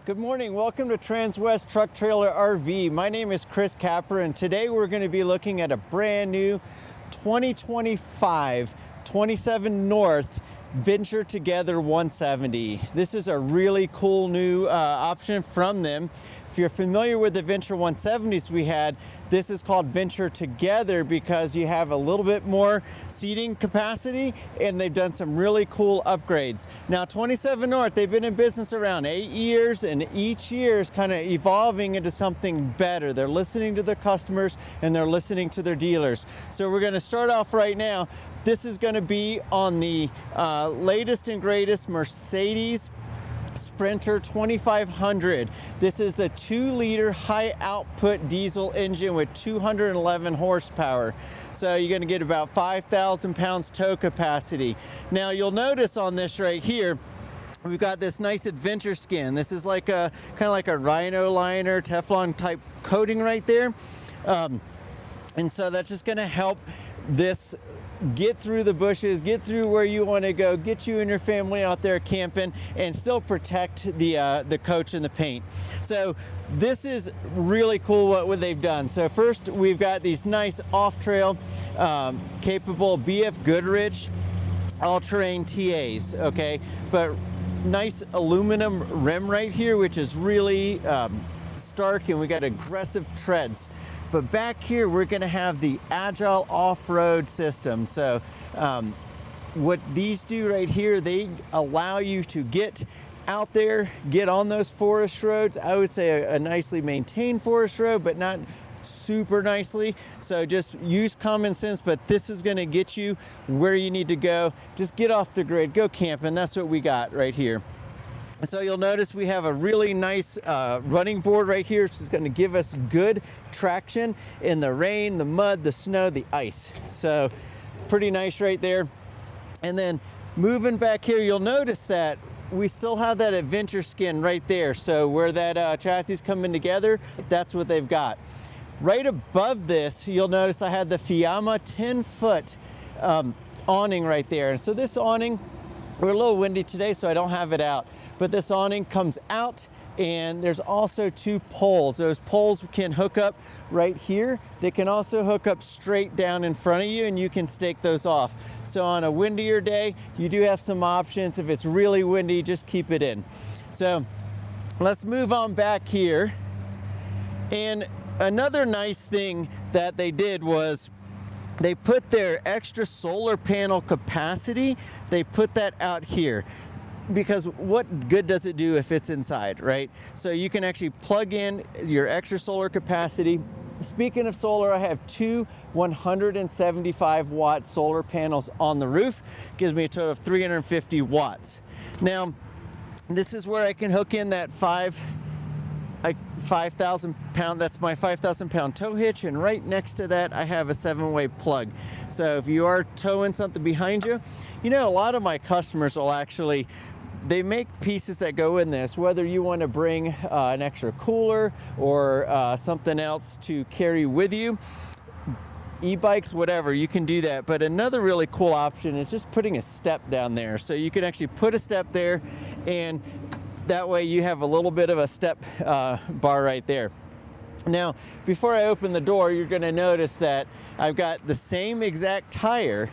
Good morning, welcome to Transwest Truck Trailer RV. My name is Chris Capper and today we're going to be looking at a brand new 2025 27 North Venture Together 170. This is a really cool new option from them. If you're familiar with the Venture 170s we had, this is called Venture Together because you have a little bit more seating capacity and they've done some really cool upgrades. Now 27 North, they've been in business around 8 years and each year is kind of evolving into something better. They're listening to their customers and they're listening to their dealers. So we're going to start off right now. This is going to be on the latest and greatest Mercedes Sprinter 2500. This is the 2-liter high output diesel engine with 211 horsepower. So you're going to get about 5,000 pounds tow capacity. Now you'll notice on this right here, we've got this nice adventure skin. This is like a kind of like a rhino liner Teflon type coating right there. And so that's just going to help this get through the bushes, get through where you want to go, get you and your family out there camping and still protect the coach and the paint. So this is really cool what they've done. So first we've got these nice off-trail capable BF Goodrich all-terrain TAs, okay, but nice aluminum rim right here, which is really stark, and we got aggressive treads. But back here, we're going to have the agile off-road system. So what these do right here, they allow you to get out there, get on those forest roads. I would say a nicely maintained forest road, but not super nicely. So just use common sense, but this is going to get you where you need to go. Just get off the grid, go camping. That's what we got right here. So you'll notice we have a really nice running board right here, which is going to give us good traction in the rain, the mud, the snow, the ice. So pretty nice right there. And then moving back here, you'll notice that we still have that adventure skin right there. So where that chassis is coming together, that's what they've got. Right above this, you'll notice I had the Fiamma 10-foot awning right there. And so this awning, we're a little windy today, so I don't have it out. But this awning comes out and there's also 2 poles. Those poles can hook up right here. They can also hook up straight down in front of you and you can stake those off. So on a windier day, you do have some options. If it's really windy, just keep it in. So let's move on back here. And another nice thing that they did was they put their extra solar panel capacity, they put that out here. Because what good does it do if it's inside, right? So you can actually plug in your extra solar capacity. Speaking of solar, I have 2 175 watt solar panels on the roof. Gives me a total of 350 watts. Now, this is where I can hook in that 5,000 pound, that's my 5,000 pound tow hitch, and right next to that I have a 7-way plug. So if you are towing something behind you, you know, a lot of my customers will actually, they make pieces that go in this, whether you want to bring an extra cooler or something else to carry with you, e-bikes, whatever, you can do that. But another really cool option is just putting a step down there. So you can actually put a step there and that way you have a little bit of a step bar right there. Now, before I open the door, you're going to notice that I've got the same exact tire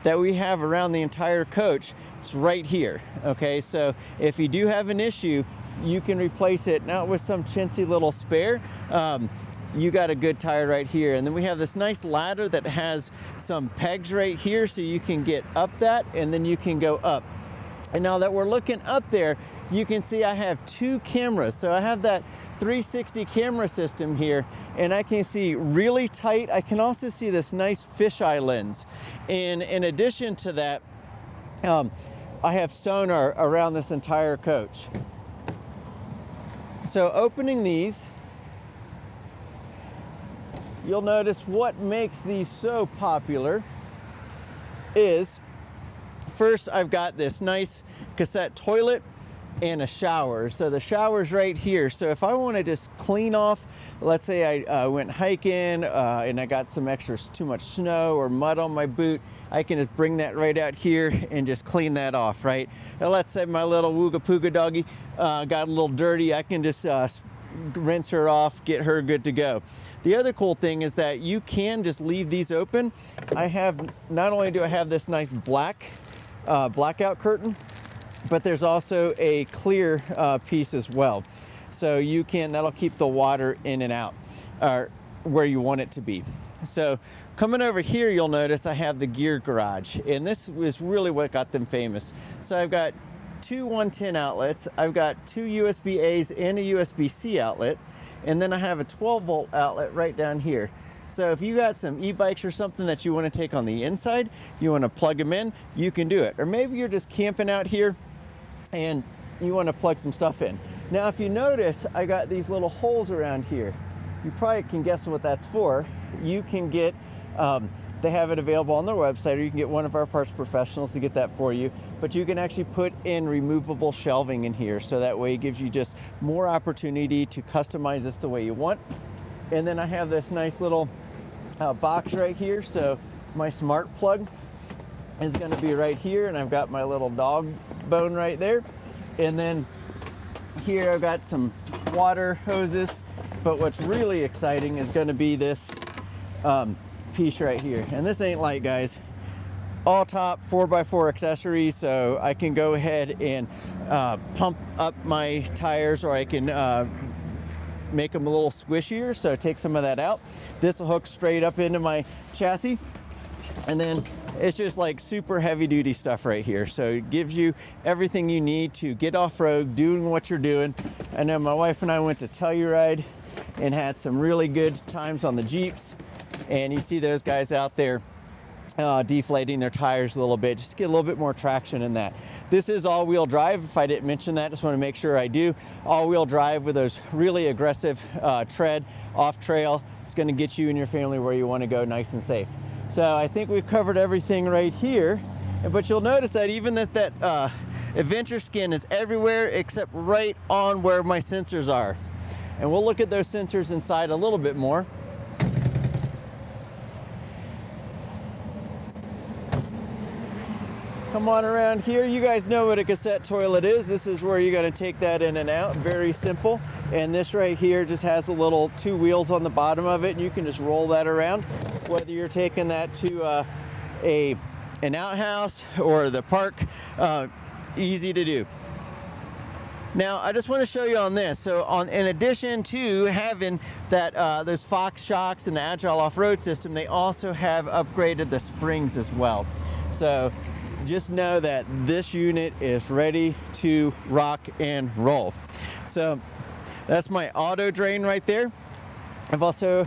that we have around the entire coach. It's right here, okay? So if you do have an issue, you can replace it, not with some chintzy little spare. You got a good tire right here. And then we have this nice ladder that has some pegs right here so you can get up that and then you can go up. And now that we're looking up there, you can see I have 2 cameras. So I have that 360 camera system here and I can see really tight. I can also see this nice fisheye lens. And in addition to that, I have sonar around this entire coach. So opening these, you'll notice what makes these so popular is, first I've got this nice cassette toilet and a shower. So the shower's right here. So if I want to just clean off, let's say I went hiking and I got some too much snow or mud on my boot, I can just bring that right out here and just clean that off, right? And let's say my little Wooga Pooga doggy got a little dirty, I can just rinse her off, get her good to go. The other cool thing is that you can just leave these open. Not only do I have this nice blackout curtain, but there's also a clear piece as well. So that'll keep the water in and out where you want it to be. So coming over here, you'll notice I have the gear garage, and this is really what got them famous. So I've got two 110 outlets, I've got two USB-A's and a USB-C outlet, and then I have a 12-volt outlet right down here. So if you got some e-bikes or something that you want to take on the inside, you want to plug them in, you can do it. Or maybe you're just camping out here and you want to plug some stuff in. Now, if you notice, I got these little holes around here. You probably can guess what that's for. You can get, they have it available on their website, or you can get one of our parts professionals to get that for you. But you can actually put in removable shelving in here, so that way it gives you just more opportunity to customize this the way you want. And then I have this nice little box right here. So my smart plug is going to be right here, and I've got my little dog bone right there. And then here I've got some water hoses. But what's really exciting is going to be this piece right here. And this ain't light, guys. All top 4x4 accessories, so I can go ahead and pump up my tires, or I can make them a little squishier, so take some of that out. This will hook straight up into my chassis, and then it's just like super heavy duty stuff right here. So it gives you everything you need to get off-road, doing what you're doing. I know my wife and I went to Telluride and had some really good times on the Jeeps, and you see those guys out there deflating their tires a little bit, just to get a little bit more traction in that. This is all-wheel drive. If I didn't mention that, just want to make sure I do. All-wheel drive with those really aggressive tread off trail. It's going to get you and your family where you want to go nice and safe. So I think we've covered everything right here, but you'll notice that even that adventure skin is everywhere except right on where my sensors are. And we'll look at those sensors inside a little bit more. Come on around here. You guys know what a cassette toilet is. This is where you're going to take that in and out. Very simple. And this right here just has a little 2 wheels on the bottom of it, and you can just roll that around, whether you're taking that to an outhouse or the park. Easy to do. Now, I just want to show you on this. So in addition to having that those Fox shocks and the Agile off-road system, they also have upgraded the springs as well. So just know that this unit is ready to rock and roll. So that's my auto drain right there. I've also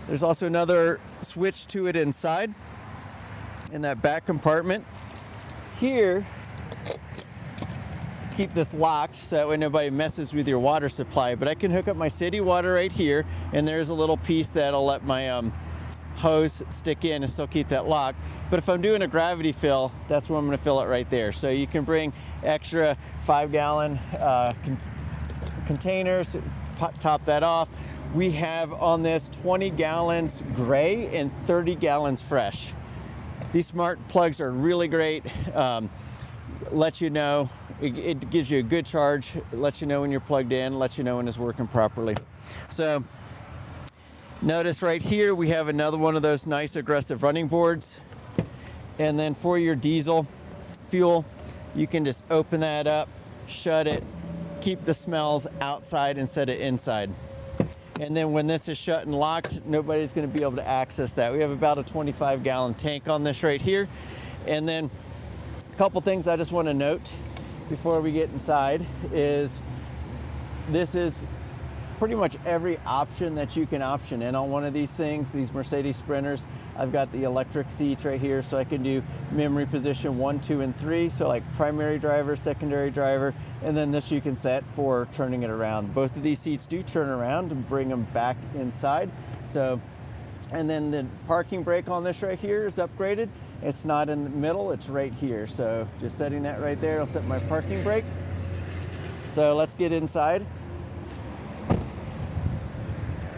there's also another switch to it inside in that back compartment. Here, keep this locked so that way nobody messes with your water supply, but I can hook up my city water right here, and there's a little piece that'll let my hose stick in and still keep that locked. But if I'm doing a gravity fill, that's where I'm going to fill it right there. So you can bring extra 5-gallon containers, top that off. We have on this 20 gallons gray and 30 gallons fresh. These smart plugs are really great. Let you know, it gives you a good charge, lets you know when you're plugged in, lets you know when it's working properly. So notice right here we have another one of those nice aggressive running boards. And then for your diesel fuel, you can just open that up, shut it, keep the smells outside instead of inside. And then when this is shut and locked, nobody's going to be able to access that. We have about a 25-gallon tank on this right here. And then a couple things I just want to note before we get inside is this is pretty much every option that you can option in on one of these things, these Mercedes Sprinters. I've got the electric seats right here, so I can do memory position 1, 2, and 3. So like primary driver, secondary driver, and then this you can set for turning it around. Both of these seats do turn around and bring them back inside. So, and then the parking brake on this right here is upgraded. It's not in the middle, it's right here. So just setting that right there, I'll set my parking brake. So let's get inside.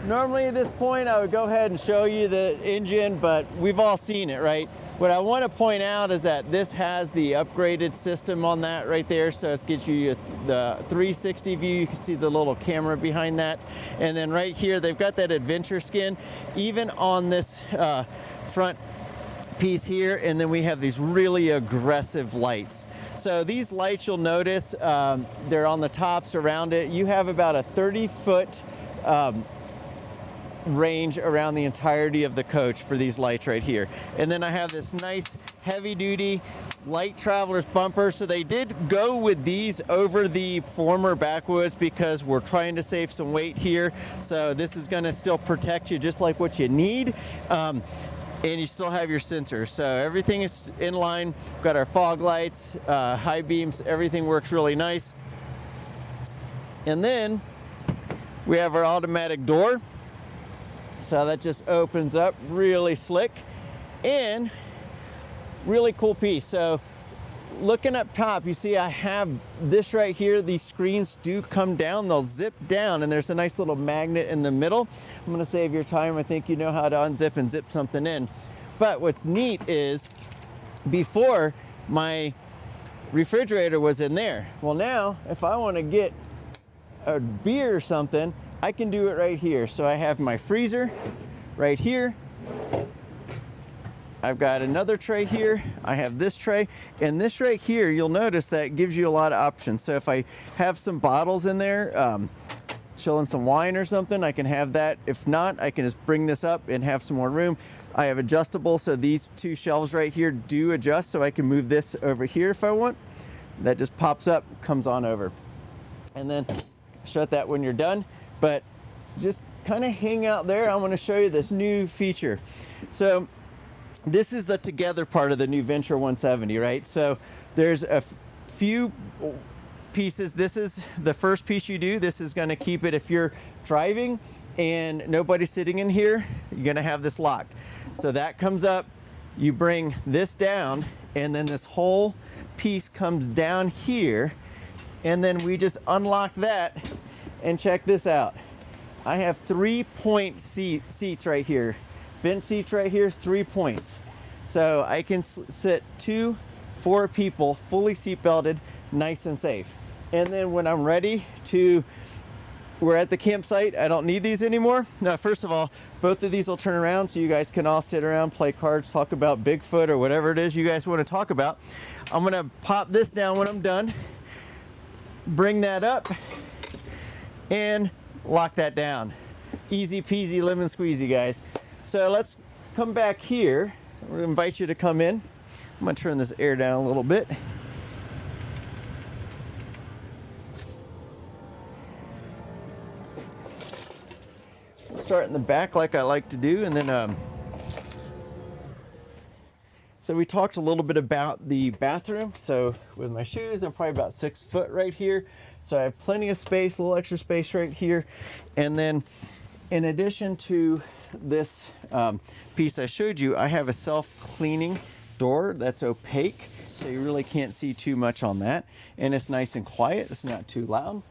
Normally at this point I would go ahead and show you the engine, but we've all seen it, right? What I want to point out is that this has the upgraded system on that right there. So it gives you the 360 view. You can see the little camera behind that. And then right here, they've got that adventure skin, even on this front piece here. And then we have these really aggressive lights. So these lights, you'll notice, they're on the tops around it. You have about a 30-foot range around the entirety of the coach for these lights right here. And then I have this nice heavy duty light traveler's bumper. So they did go with these over the former backwoods because we're trying to save some weight here. So this is going to still protect you just like what you need. And you still have your sensors. So everything is in line. We've got our fog lights, high beams, everything works really nice. And then we have our automatic door. So that just opens up really slick and really cool piece. So looking up top, you see I have this right here. These screens do come down, they'll zip down, and there's a nice little magnet in the middle. I'm gonna save your time. I think you know how to unzip and zip something in. But what's neat is before my refrigerator was in there. Well, now if I wanna get a beer or something, I can do it right here. So I have my freezer right here. I've got another tray here. I have this tray, and this right here, you'll notice that gives you a lot of options. So if I have some bottles in there, chilling some wine or something, I can have that. If not, I can just bring this up and have some more room. I have adjustable, so these two shelves right here do adjust, so I can move this over here if I want. That just pops up, comes on over. And then shut that when you're done. But just kind of hang out there. I want to show you this new feature. So this is the together part of the new Venture 170, right? So there's a few pieces. This is the first piece you do. This is going to keep it if you're driving and nobody's sitting in here, you're going to have this locked. So that comes up, you bring this down, and then this whole piece comes down here, and then we just unlock that. And check this out. I have 3-point seats right here. Bench seats right here, 3 points. So I can sit 4 people, fully seat belted, nice and safe. And then when I'm ready to, we're at the campsite, I don't need these anymore. Now, first of all, both of these will turn around so you guys can all sit around, play cards, talk about Bigfoot or whatever it is you guys want to talk about. I'm gonna pop this down when I'm done, bring that up, and lock that down. Easy peasy lemon squeezy, guys. So let's come back here. We're gonna invite you to come in. I'm gonna turn this air down a little bit. Start in the back like I like to do, and then so we talked a little bit about the bathroom. So with my shoes, I'm probably about 6 foot right here. So I have plenty of space, a little extra space right here. And then in addition to this piece I showed you, I have a self-cleaning door that's opaque. So you really can't see too much on that. And it's nice and quiet, it's not too loud.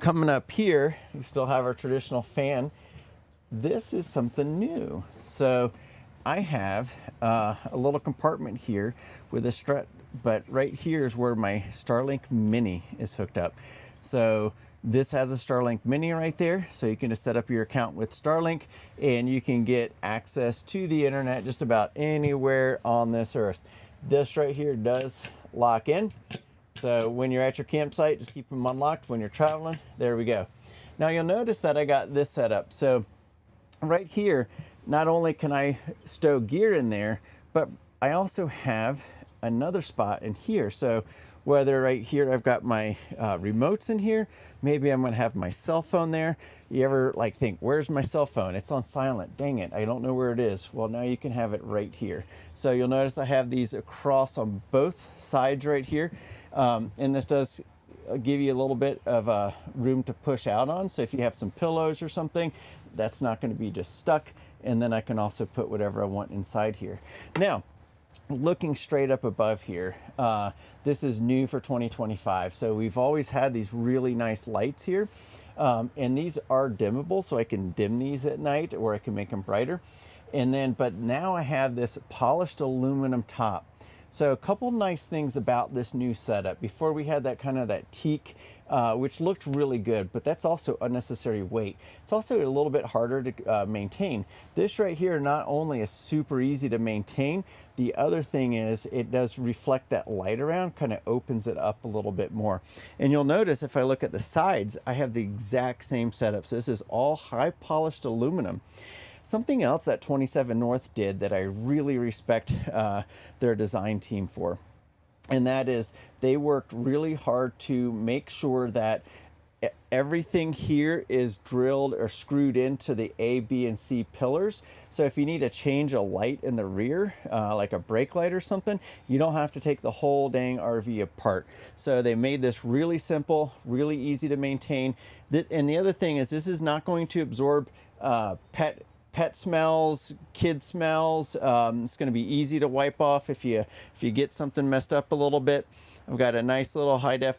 Coming up here, we still have our traditional fan. This is something new. So I have a little compartment here with a strut, but right here is where my Starlink Mini is hooked up. So this has a Starlink Mini right there, so you can just set up your account with Starlink and you can get access to the internet just about anywhere on this earth. This right here does lock in, so when you're at your campsite, just keep them unlocked. When you're traveling, there we go. Now you'll notice that I got this set up. So right here, not only can I stow gear in there, but I also have another spot in here. So whether right here I've got my remotes in here, maybe I'm gonna have my cell phone there. You ever like think, where's my cell phone? It's on silent, dang it, I don't know where it is. Well, now you can have it right here. So you'll notice I have these across on both sides right here. And this does give you a little bit of room to push out on. So if you have some pillows or something, that's not gonna be just stuck. And then I can also put whatever I want inside here. Now, looking straight up above here, this is new for 2025. So we've always had these really nice lights here. And these are dimmable, so I can dim these at night, or I can make them brighter. And then, but now I have this polished aluminum top. So a couple nice things about this new setup. Before we had that kind of that teak, which looked really good, but that's also unnecessary weight. It's also a little bit harder to maintain. This right here not only is super easy to maintain, the other thing is it does reflect that light around, kind of opens it up a little bit more. And you'll notice if I look at the sides, I have the exact same setup. So this is all high polished aluminum. Something else that 27North did that I really respect their design team for, and that is they worked really hard to make sure that everything here is drilled or screwed into the A, B, and C pillars. So if you need to change a light in the rear, like a brake light or something, you don't have to take the whole dang RV apart. So they made this really simple, really easy to maintain. And the other thing is this is not going to absorb pet smells, kid smells. It's going to be easy to wipe off if you get something messed up a little bit. I've got a nice little high def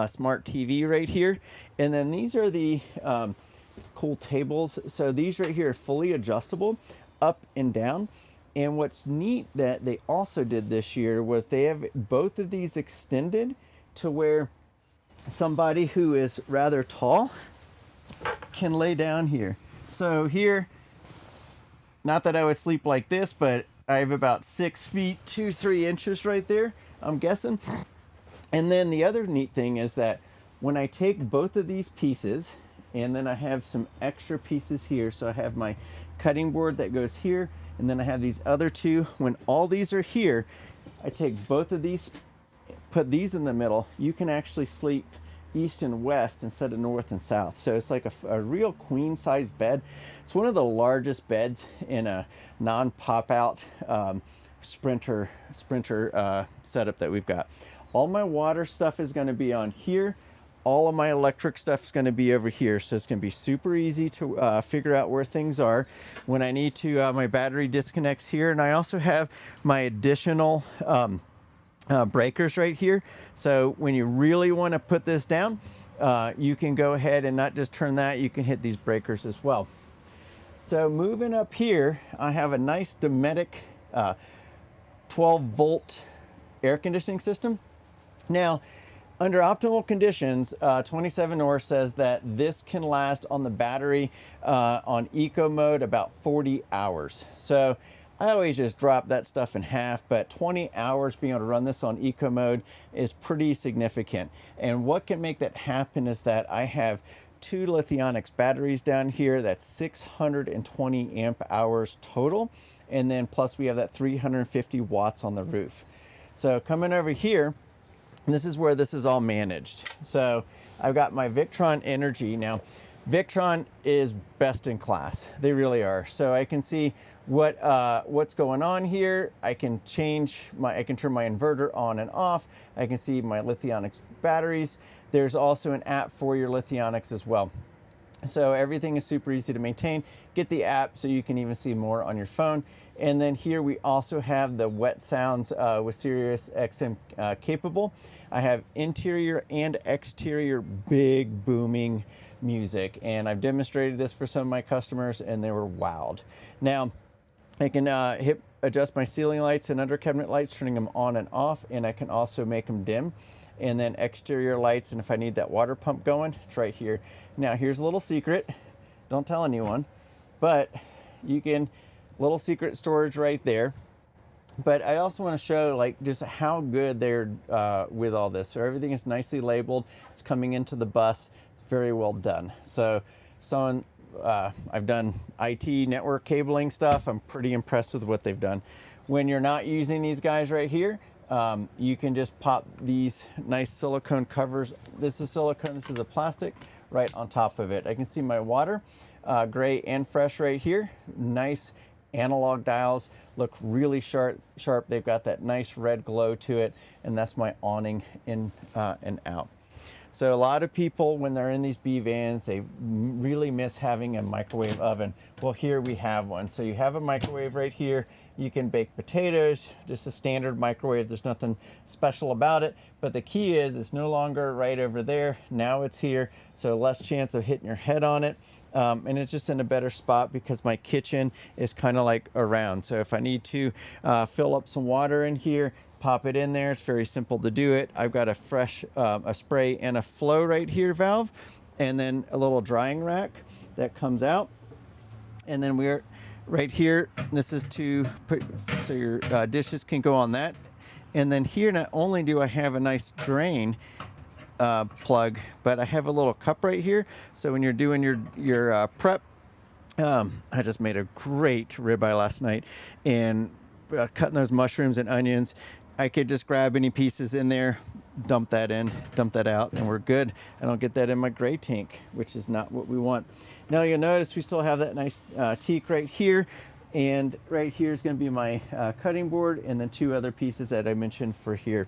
smart TV right here, and then these are the cool tables. So these right here are fully adjustable up and down. And what's neat that they also did this year was they have both of these extended to where somebody who is rather tall can lay down here. So here, not that I would sleep like this, but I have about 6 feet 3 inches right there, I'm guessing. And then the other neat thing is that when I take both of these pieces, and then I have some extra pieces here, so I have my cutting board that goes here, and then I have these other two. When all these are here, I take both of these, put these in the middle. You can actually sleep east and west instead of north and south. So it's like a real queen size bed. It's one of the largest beds in a non-pop out Sprinter setup that we've got. All my water stuff is going to be on here. All of my electric stuff is going to be over here. So it's going to be super easy to figure out where things are. When I need to, my battery disconnects here. And I also have my additional breakers right here. So when you really want to put this down, you can go ahead and not just turn that, you can hit these breakers as well. So moving up here, I have a nice Dometic 12-volt air conditioning system. Now, under optimal conditions, 27North says that this can last on the battery on eco mode about 40 hours. So I always just drop that stuff in half, but 20 hours being able to run this on eco mode is pretty significant. And what can make that happen is that I have 2 Lithionics batteries down here. That's 620 amp hours total. And then plus we have that 350 watts on the roof. So coming over here, this is where this is all managed. So I've got my Victron Energy. Now, Victron is best in class. They really are. So I can see what's going on here. I can turn my inverter on and off. I can see my Lithionics batteries. There's also an app for your Lithionics as well. So everything is super easy to maintain. Get the app so you can even see more on your phone. And then here we also have the wet sounds with Sirius XM capable. I have interior and exterior big booming music, and I've demonstrated this for some of my customers and they were wowed. Now I can adjust my ceiling lights and under cabinet lights, turning them on and off, and I can also make them dim. And then exterior lights, and if I need that water pump going, it's right here. Now here's a little secret, don't tell anyone, but you can, little secret storage right there. But I also want to show like just how good they're with all this. So everything is nicely labeled. It's coming into the bus. It's very well done. So I've done IT network cabling stuff. I'm pretty impressed with what they've done. When you're not using these guys right here, you can just pop these nice silicone covers. This is silicone, this is a plastic, right on top of it. I can see my water, gray and fresh right here. Nice analog dials, look really sharp. They've got that nice red glow to it, and that's my awning in and out. So a lot of people, when they're in these B vans, they really miss having a microwave oven. Well, here we have one. So you have a microwave right here, You can bake potatoes, just a standard microwave. There's nothing special about it. But the key is it's no longer right over there. Now it's here, so less chance of hitting your head on it. And it's just in a better spot because my kitchen is kind of like around. So if I need to fill up some water in here, pop it in there. It's very simple to do it. I've got a fresh a spray and a flow right here valve, and then a little drying rack that comes out. And then we're right here. This is to put so your dishes can go on that. And then here, not only do I have a nice drain plug, but I have a little cup right here. So when you're doing your prep, I just made a great ribeye last night, and cutting those mushrooms and onions, I could just grab any pieces in there, dump that in, dump that out, and we're good. I don't get that in my gray tank, which is not what we want. Now you'll notice we still have that nice teak right here, and right here is going to be my cutting board, and then 2 other pieces that I mentioned for here.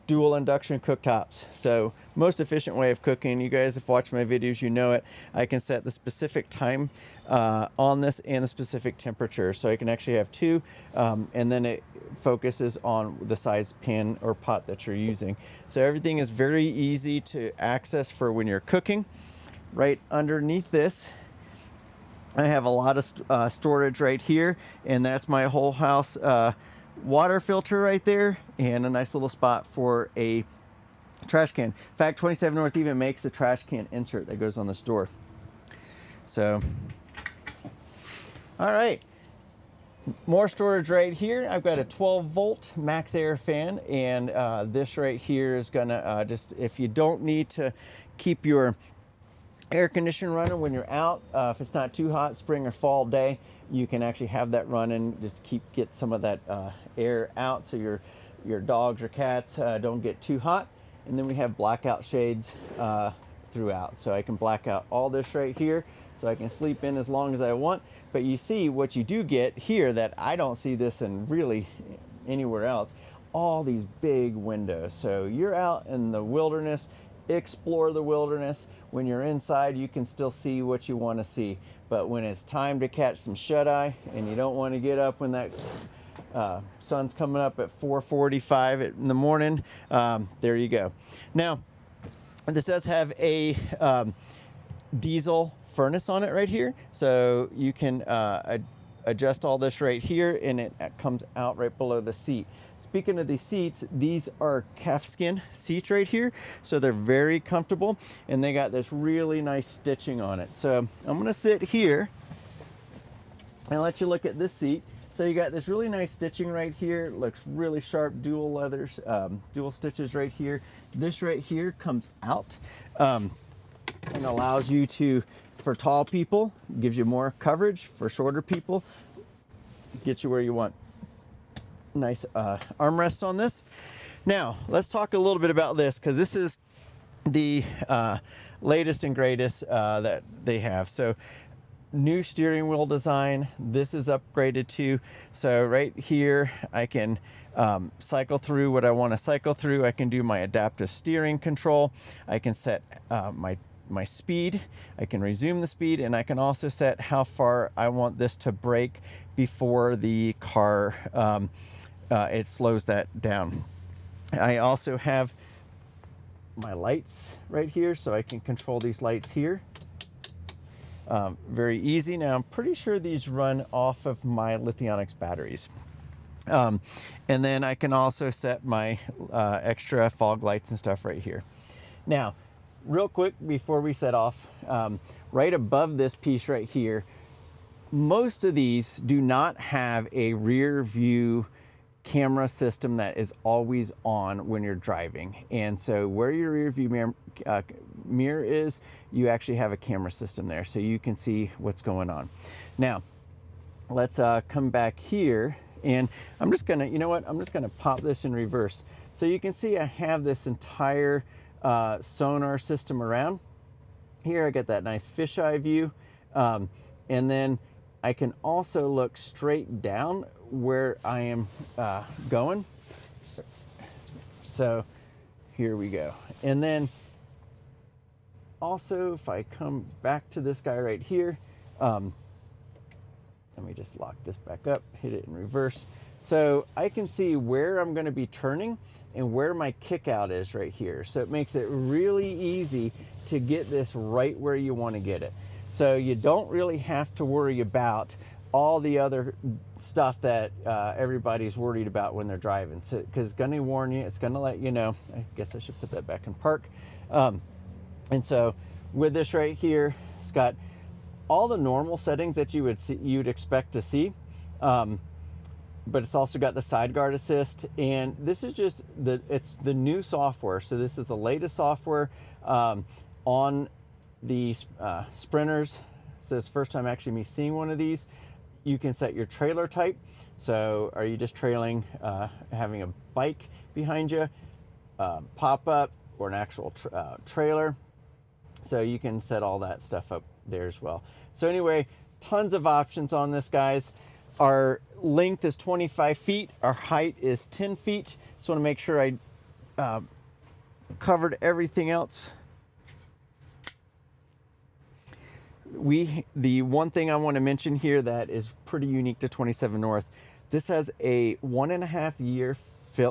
Dual induction cooktops. So most efficient way of cooking. You guys have watched my videos, you know it. I can set the specific time on this and the specific temperature. So I can actually have 2, and then it focuses on the size pan or pot that you're using. So everything is very easy to access for when you're cooking. Right underneath this, I have a lot of storage right here, and that's my whole house water filter right there, and a nice little spot for a trash can. In fact, 27North even makes a trash can insert that goes on this door. So, all right, more storage right here. I've got a 12-volt max air fan, and this right here is gonna just, if you don't need to keep your air conditioner running when you're out, if it's not too hot, spring or fall day, you can actually have that running, just get some of that air out so your dogs or cats don't get too hot. And then we have blackout shades throughout, so I can black out all this right here so I can sleep in as long as I want. But you see what you do get here that I don't see this in really anywhere else, all these big windows. So you're out in the wilderness, explore the wilderness. When you're inside, you can still see what you want to see. But when it's time to catch some shut-eye and you don't want to get up when that sun's coming up at 4:45 in the morning, there you go. Now, this does have a diesel furnace on it right here. So you can adjust all this right here, and it comes out right below the seat. Speaking of these seats, these are calfskin seats right here, so they're very comfortable, and they got this really nice stitching on it. So I'm gonna sit here and let you look at this seat. So you got this really nice stitching right here. It looks really sharp, dual leathers, dual stitches right here. This right here comes out and allows you to, for tall people, gives you more coverage. For shorter people, gets you where you want. Nice armrest on this. Now let's talk a little bit about this, because this is the latest and greatest that they have. So new steering wheel design, this is upgraded too. So right here I can cycle through what I want to cycle through. I can do my adaptive steering control. I can set my speed. I can resume the speed, and I can also set how far I want this to brake before the car it slows that down. I also have my lights right here, so I can control these lights here. Very easy. Now I'm pretty sure these run off of my lithium batteries. And then I can also set my extra fog lights and stuff right here. Now, real quick before we set off, right above this piece right here, most of these do not have a rear view camera system that is always on when you're driving. And so where your rear view mirror is, you actually have a camera system there, so you can see what's going on. Now, let's come back here, and I'm just gonna, you know what, I'm just gonna pop this in reverse. So you can see I have this entire sonar system around. Here I get that nice fisheye view, and then I can also look straight down where I am going. So here we go. And then also if I come back to this guy right here, Let me just lock this back up, hit it in reverse. So I can see where I'm going to be turning and where my kick out is right here. So it makes it really easy to get this right where you want to get it. So you don't really have to worry about all the other stuff that everybody's worried about when they're driving. So, because it's going to warn you, it's going to let you know. I guess I should put that back in park. And so with this right here, it's got all the normal settings that you'd expect to see. But it's also got the side guard assist, and this is just it's the new software. So this is the latest software on the Sprinters. So it's the first time actually me seeing one of these. You can set your trailer type. So are you just trailing, having a bike behind you, pop up, or an actual trailer? So you can set all that stuff up there as well. So anyway, tons of options on this, guys. Our length is 25 feet. Our height is 10 feet. Just want to make sure I covered everything else. The one thing I want to mention here that is pretty unique to 27 North, this has a 1.5 year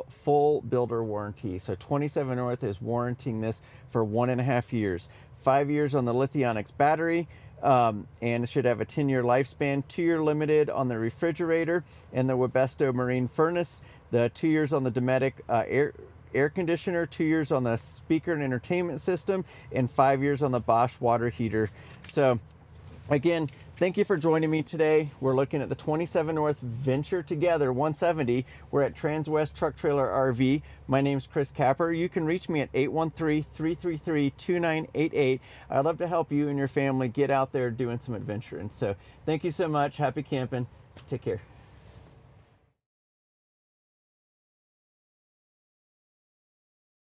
full builder warranty. So 27 North is warranting this for 1.5 years. 5 years on the Lithionics battery, and it should have a 10-year lifespan. 2-year limited on the refrigerator and the Webesto marine furnace. The 2 years on the Dometic air conditioner, 2 years on the speaker and entertainment system, and 5 years on the Bosch water heater. So again, thank you for joining me today. We're looking at the 27 North Venture Together 170. We're at Transwest Truck Trailer RV. My name's Chris Capper. You can reach me at 813-333-2988. I'd love to help you and your family get out there doing some adventuring. So thank you so much. Happy camping. Take care.